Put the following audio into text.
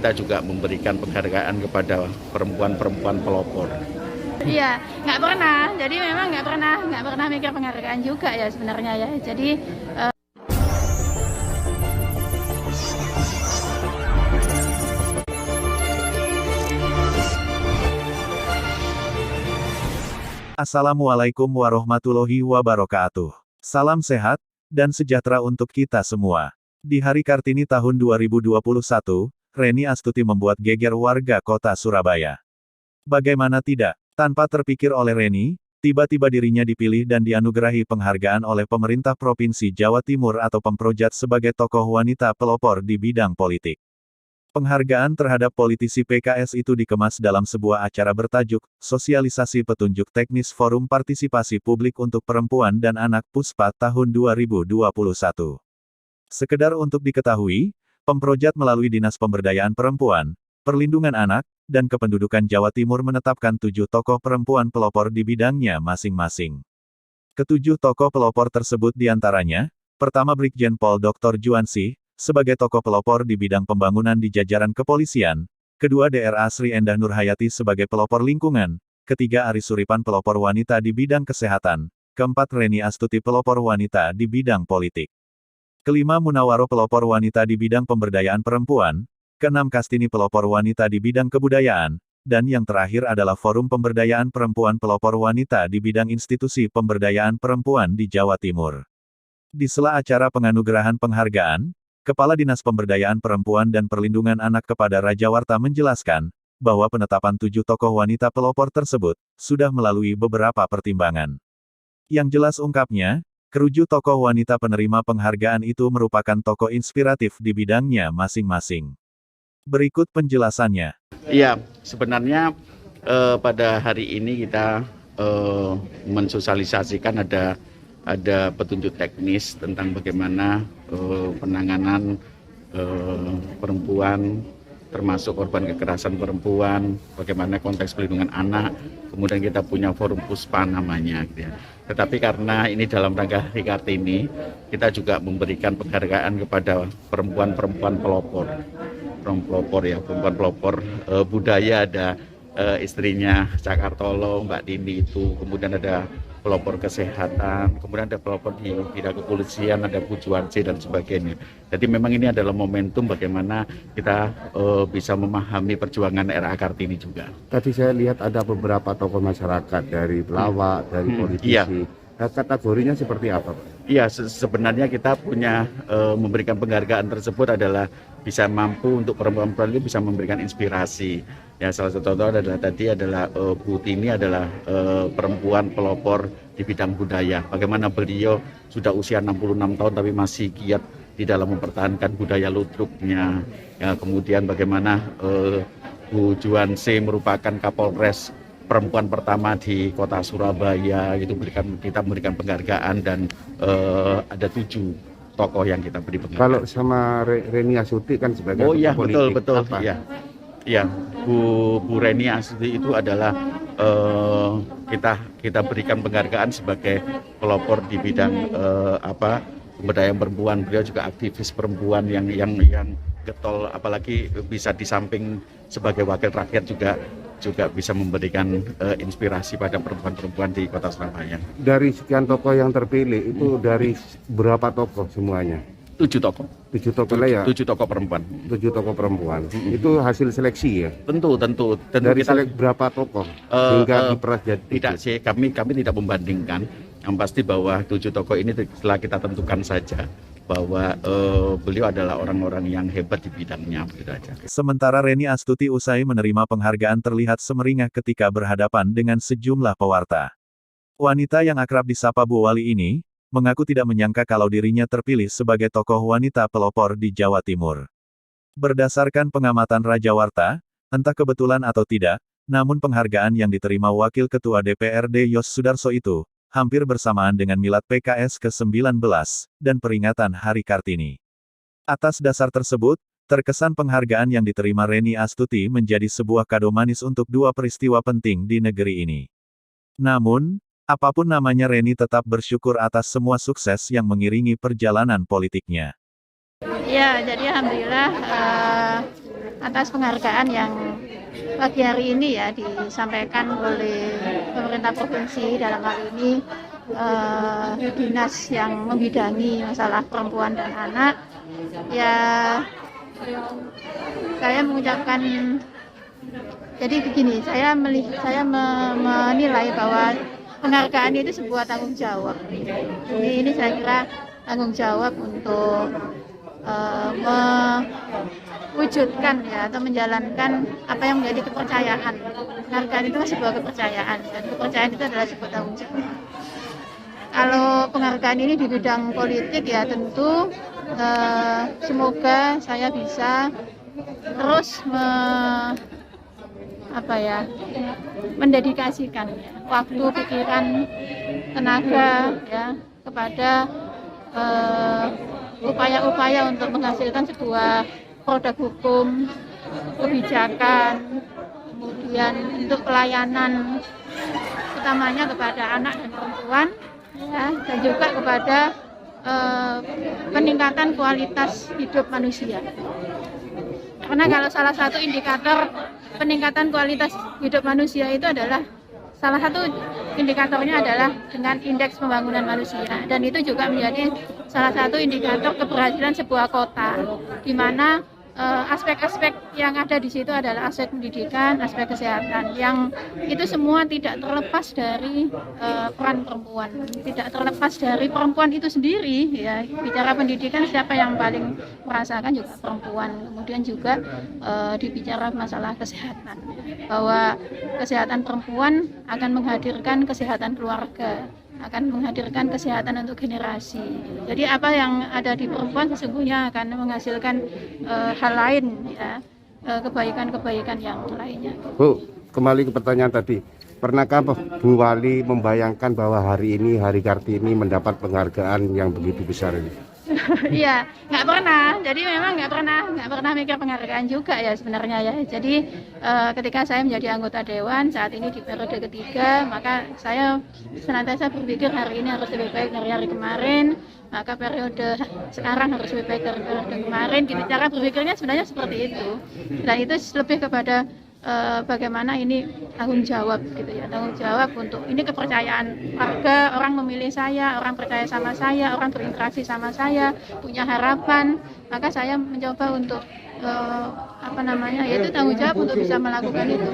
kita juga memberikan penghargaan kepada perempuan-perempuan pelopor. Iya, nggak pernah. Jadi memang nggak pernah mikir penghargaan juga ya sebenarnya ya. Jadi Assalamualaikum warahmatullahi wabarakatuh. Salam sehat dan sejahtera untuk kita semua. Di Hari Kartini tahun 2021, Reni Astuti membuat geger warga kota Surabaya. Bagaimana tidak, tanpa terpikir oleh Reni, tiba-tiba dirinya dipilih dan dianugerahi penghargaan oleh pemerintah Provinsi Jawa Timur atau Pemprojat sebagai tokoh wanita pelopor di bidang politik. Penghargaan terhadap politisi PKS itu dikemas dalam sebuah acara bertajuk, Sosialisasi Petunjuk Teknis Forum Partisipasi Publik untuk Perempuan dan Anak Puspa tahun 2021. Sekedar untuk diketahui, Pemprojat melalui Dinas Pemberdayaan Perempuan, Perlindungan Anak, dan Kependudukan Jawa Timur menetapkan 7 tokoh perempuan pelopor di bidangnya masing-masing. Ketujuh tokoh pelopor tersebut diantaranya, pertama Brigjen Pol Dr. Juansi, sebagai tokoh pelopor di bidang pembangunan di jajaran kepolisian, kedua DRA Sri Endah Nurhayati sebagai pelopor lingkungan, ketiga Aris Suripan pelopor wanita di bidang kesehatan, keempat Reni Astuti pelopor wanita di bidang politik, kelima Munawaro pelopor wanita di bidang pemberdayaan perempuan, keenam Kastini pelopor wanita di bidang kebudayaan, dan yang terakhir adalah Forum Pemberdayaan Perempuan pelopor wanita di bidang institusi pemberdayaan perempuan di Jawa Timur. Di sela acara penganugerahan penghargaan, Kepala Dinas Pemberdayaan Perempuan dan Perlindungan Anak kepada Rajawarta menjelaskan, bahwa penetapan 7 tokoh wanita pelopor tersebut, sudah melalui beberapa pertimbangan. Yang jelas ungkapnya, keruju tokoh wanita penerima penghargaan itu merupakan tokoh inspiratif di bidangnya masing-masing. Berikut penjelasannya. Iya, sebenarnya pada hari ini kita mensosialisasikan ada petunjuk teknis tentang bagaimana penanganan perempuan, termasuk korban kekerasan perempuan, bagaimana konteks perlindungan anak, kemudian kita punya forum Puspa namanya. Gitu ya. Tetapi karena ini dalam rangka Hari Kartini, kita juga memberikan penghargaan kepada perempuan-perempuan pelopor perempuan pelopor budaya, ada istrinya Cakartolo, Mbak Dini itu, kemudian ada pelopor kesehatan, kemudian ada pelopor di bidang kepolisian, ada Bu Juansi dan sebagainya. Jadi memang ini adalah momentum bagaimana kita bisa memahami perjuangan RA Kartini juga. Tadi saya lihat ada beberapa tokoh masyarakat dari pelawak, dari politisi. Iya. Nah, kategorinya seperti apa, Pak? Iya, sebenarnya kita punya memberikan penghargaan tersebut adalah bisa mampu untuk perempuan-perempuan itu bisa memberikan inspirasi. Ya, salah satu contoh adalah Bu Tini adalah perempuan pelopor di bidang budaya. Bagaimana beliau sudah usia 66 tahun tapi masih giat di dalam mempertahankan budaya ludruknya. Ya, kemudian bagaimana Bu Juansi merupakan Kapolres perempuan pertama di kota Surabaya, itu kita memberikan penghargaan dan ada 7 tokoh yang kita beri penghargaan. Kalau sama Reni Astuti kan sebagai iya, politik, betul. apa? Iya, Bu Reni Astuti itu adalah kita berikan penghargaan sebagai pelopor di bidang pemberdayaan perempuan. Beliau juga aktivis perempuan yang getol, apalagi bisa di samping sebagai wakil rakyat juga bisa memberikan inspirasi pada perempuan-perempuan di kota Surabaya. Dari sekian tokoh yang terpilih itu dari berapa tokoh semuanya? 7 tokoh. 7 tokoh lah ya? 7 tokoh perempuan. 7 tokoh perempuan. Itu hasil seleksi ya? Tentu Dari kita berapa tokoh hingga diperas jadi? Tidak sih, kami tidak membandingkan. Yang pasti bahwa 7 tokoh ini setelah kita tentukan saja bahwa beliau adalah orang-orang yang hebat di bidangnya, begitu aja. Sementara Reni Astuti usai menerima penghargaan terlihat semeringah ketika berhadapan dengan sejumlah pewarta. Wanita yang akrab disapa Bu Wali ini, mengaku tidak menyangka kalau dirinya terpilih sebagai tokoh wanita pelopor di Jawa Timur. Berdasarkan pengamatan Rajawarta, entah kebetulan atau tidak, namun penghargaan yang diterima Wakil Ketua DPRD Yos Sudarso itu, hampir bersamaan dengan milad PKS ke-19, dan peringatan Hari Kartini. Atas dasar tersebut, terkesan penghargaan yang diterima Reni Astuti menjadi sebuah kado manis untuk 2 peristiwa penting di negeri ini. Namun, apapun namanya Reni tetap bersyukur atas semua sukses yang mengiringi perjalanan politiknya. ya jadi alhamdulillah atas penghargaan yang pagi hari ini ya disampaikan oleh pemerintah provinsi, dalam hal ini dinas yang membidangi masalah perempuan dan anak. Ya, saya mengucapkan, jadi begini, saya menilai bahwa penghargaan itu sebuah tanggung jawab. Ini saya kira tanggung jawab untuk mewujudkan ya, atau menjalankan apa yang menjadi kepercayaan. Penghargaan itu kan sebuah kepercayaan, dan kepercayaan itu adalah sebuah tanggung jawab. Kalau penghargaan ini di bidang politik ya tentu semoga saya bisa terus mendedikasikan ya, waktu, pikiran, tenaga ya kepada upaya-upaya untuk menghasilkan sebuah produk hukum, kebijakan, kemudian untuk pelayanan utamanya kepada anak dan perempuan ya, dan juga kepada peningkatan kualitas hidup manusia. Karena kalau salah satu indikator peningkatan kualitas hidup manusia itu adalah, salah satu indikatornya adalah dengan indeks pembangunan manusia, dan itu juga menjadi salah satu indikator keberhasilan sebuah kota, di mana aspek-aspek yang ada di situ adalah aspek pendidikan, aspek kesehatan, yang itu semua tidak terlepas dari peran perempuan, tidak terlepas dari perempuan itu sendiri ya. Bicara pendidikan, siapa yang paling merasakan juga perempuan. Kemudian juga dibicara masalah kesehatan, bahwa kesehatan perempuan akan menghadirkan kesehatan keluarga, akan menghadirkan kesehatan untuk generasi. Jadi apa yang ada di perempuan sesungguhnya akan menghasilkan hal lain ya, kebaikan-kebaikan yang lainnya. Bu, kembali ke pertanyaan tadi. Pernahkah Bu Wali membayangkan bahwa hari ini, Hari Kartini mendapat penghargaan yang begitu besar ini? Iya, nggak pernah. Jadi memang nggak pernah mikir penghargaan juga ya sebenarnya ya. Jadi ketika saya menjadi anggota dewan saat ini di periode ketiga, maka saya senantiasa berpikir hari ini harus lebih baik dari hari kemarin. Maka periode sekarang harus lebih baik dari periode kemarin. Gitu, cara berpikirnya sebenarnya seperti itu. Dan itu lebih kepada bagaimana ini tanggung jawab gitu ya, tanggung jawab untuk ini kepercayaan warga, orang memilih saya, orang percaya sama saya, orang berinteraksi sama saya, punya harapan, maka saya mencoba untuk yaitu tanggung jawab untuk bisa melakukan itu.